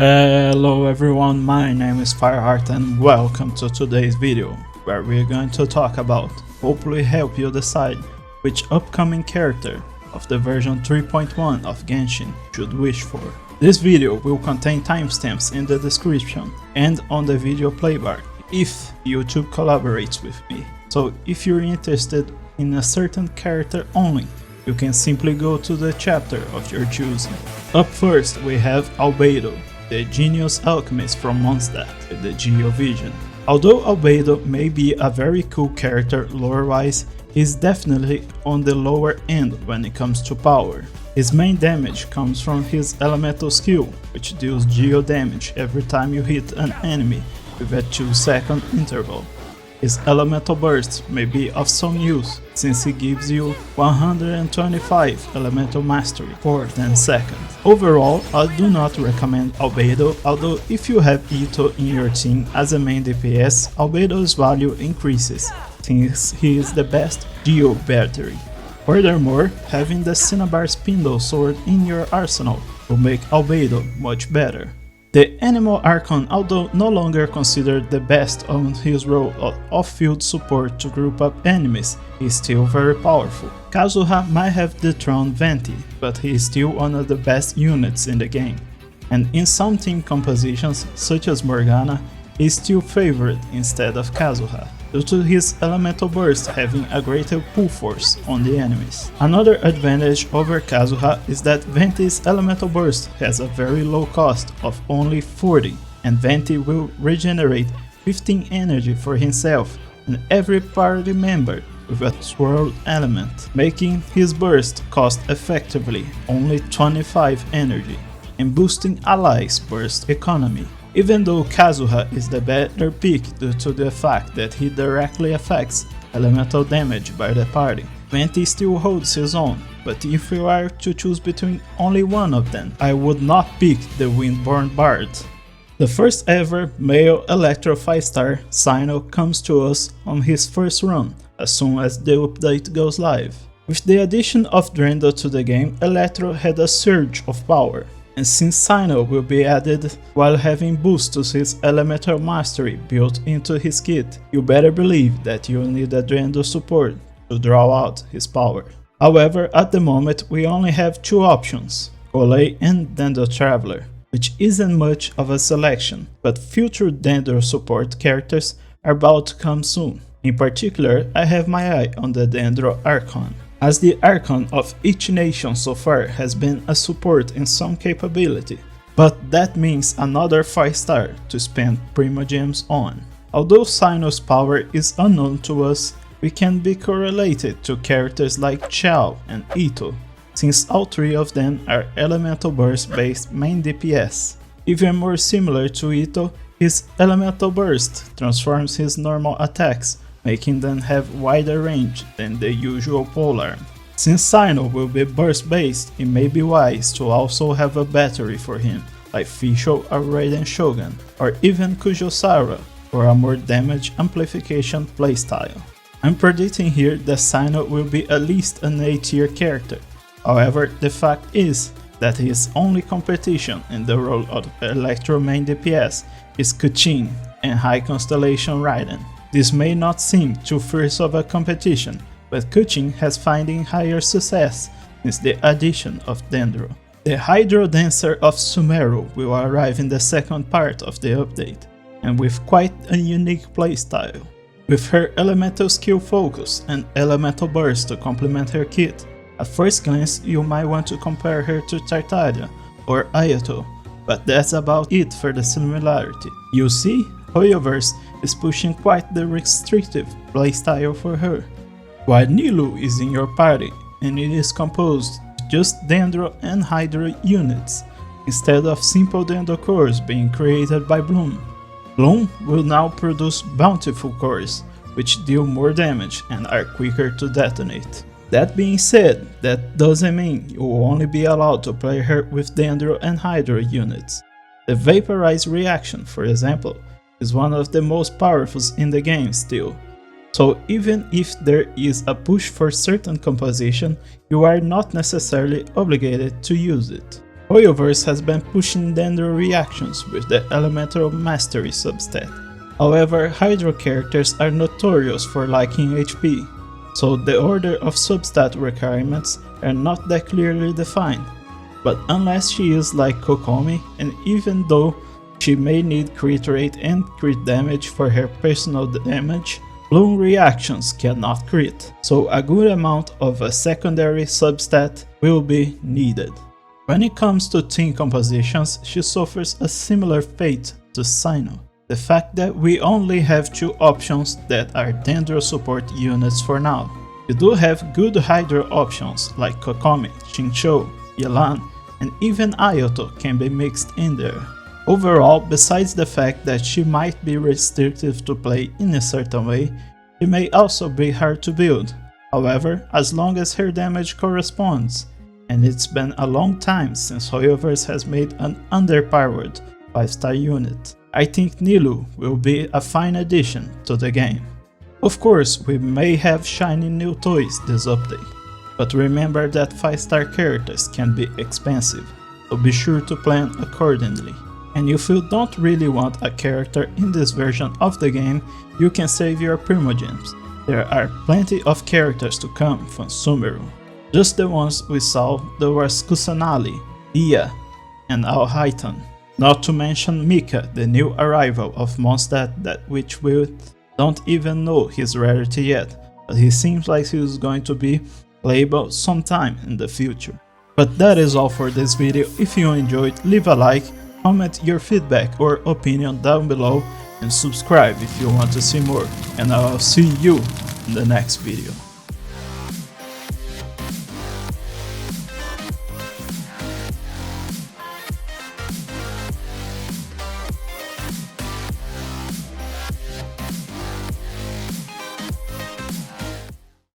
Hello everyone, my name is Fireheart and welcome to today's video, where we're going to talk about, hopefully help you decide which upcoming character of the version 3.1 of Genshin should wish for. This video will contain timestamps in the description and on the video playbar if YouTube collaborates with me. So if you're interested in a certain character only, you can simply go to the chapter of your choosing. Up first we have Albedo, the genius alchemist from Mondstadt with the Geo Vision. Although Albedo may be a very cool character lore-wise, he's definitely on the lower end when it comes to power. His main damage comes from his elemental skill, which deals geo damage every time you hit an enemy with a 2-second interval. His elemental burst may be of some use since he gives you 125 elemental mastery for 10 seconds. Overall, I do not recommend Albedo, although if you have Ito in your team as a main DPS, Albedo's value increases since he is the best geo battery. Furthermore, having the Cinnabar Spindle sword in your arsenal will make Albedo much better. The Animal Archon, although no longer considered the best on his role of off-field support to group up enemies, is still very powerful. Kazuha might have dethroned Venti, but he is still one of the best units in the game. And in some team compositions, such as Morgana, he is still favored instead of Kazuha, due to his elemental burst having a greater pull force on the enemies. Another advantage over Kazuha is that Venti's elemental burst has a very low cost of only 40, and Venti will regenerate 15 energy for himself and every party member with a swirl element, making his burst cost effectively only 25 energy, and boosting allies' burst economy. Even though Kazuha is the better pick due to the fact that he directly affects elemental damage by the party, Venti still holds his own, but if you are to choose between only one of them, I would not pick the Windborn Bard. The first ever male Electro 5-star, Cyno, comes to us on his first run, as soon as the update goes live. With the addition of Drendo to the game, Electro had a surge of power. And since Cyno will be added while having boosts to his elemental mastery built into his kit, you better believe that you'll need a Drendo support to draw out his power. However, at the moment we only have two options, Golei and Dendro Traveler, which isn't much of a selection, but future Dendro support characters are about to come soon. In particular, I have my eye on the Dendro Archon, as the Archon of each nation so far has been a support in some capability, but that means another 5-star to spend Primogems on. Although Cyno's power is unknown to us, we can be correlated to characters like Chao and Ito, since all three of them are elemental burst based main DPS. Even more similar to Ito, his elemental burst transforms his normal attacks, making them have wider range than the usual polearm. Since Cyno will be burst based, it may be wise to also have a battery for him, like Fisho or Raiden Shogun, or even Kujosara for a more damage amplification playstyle. I'm predicting here that Cyno will be at least an A tier character. However, the fact is that his only competition in the role of Electro main DPS is Kuchin and High Constellation Raiden. This may not seem too fierce of a competition, but Kuchin has finding higher success since the addition of Dendro. The Hydro Dancer of Sumeru will arrive in the second part of the update, and with quite a unique playstyle. With her elemental skill focus and elemental burst to complement her kit, at first glance you might want to compare her to Tartaglia or Ayato, but that's about it for the similarity. You see, Hoyoverse is pushing quite the restrictive playstyle for her, while Nilou is in your party and it is composed just Dendro and Hydro units, instead of simple Dendro cores being created by Bloom. Bloom will now produce bountiful cores, which deal more damage and are quicker to detonate. That being said, that doesn't mean you will only be allowed to play her with Dendro and Hydro units. The Vaporize reaction, for example, is one of the most powerful in the game still, so even if there is a push for certain composition, you are not necessarily obligated to use it. Hoyoverse has been pushing Dendro reactions with the Elemental Mastery substat. However, Hydro characters are notorious for lacking HP, so the order of substat requirements are not that clearly defined. But unless she is like Kokomi, and even though she may need crit rate and crit damage for her personal damage, Bloom reactions cannot crit, so a good amount of a secondary substat will be needed. When it comes to team compositions, she suffers a similar fate to Cyno. The fact that we only have 2 options that are Dendro support units for now. You do have good Hydro options like Kokomi, Shincho, Yelan, and even Ayato can be mixed in there. Overall, besides the fact that she might be restrictive to play in a certain way, she may also be hard to build. However, as long as her damage corresponds, and it's been a long time since Hoyoverse has made an underpowered 5-star unit, I think Nilou will be a fine addition to the game. Of course, we may have shiny new toys this update, but remember that 5-star characters can be expensive, so be sure to plan accordingly. And if you don't really want a character in this version of the game, you can save your Primogems. There are plenty of characters to come from Sumeru. Just the ones we saw, there was Kusanali, Ia, and Alhaitan. Not to mention Mika, the new arrival of Mondstadt that which we don't even know his rarity yet, but he seems like he is going to be playable sometime in the future. But that is all for this video. If you enjoyed, leave a like, comment your feedback or opinion down below, and subscribe if you want to see more, and I'll see you in the next video.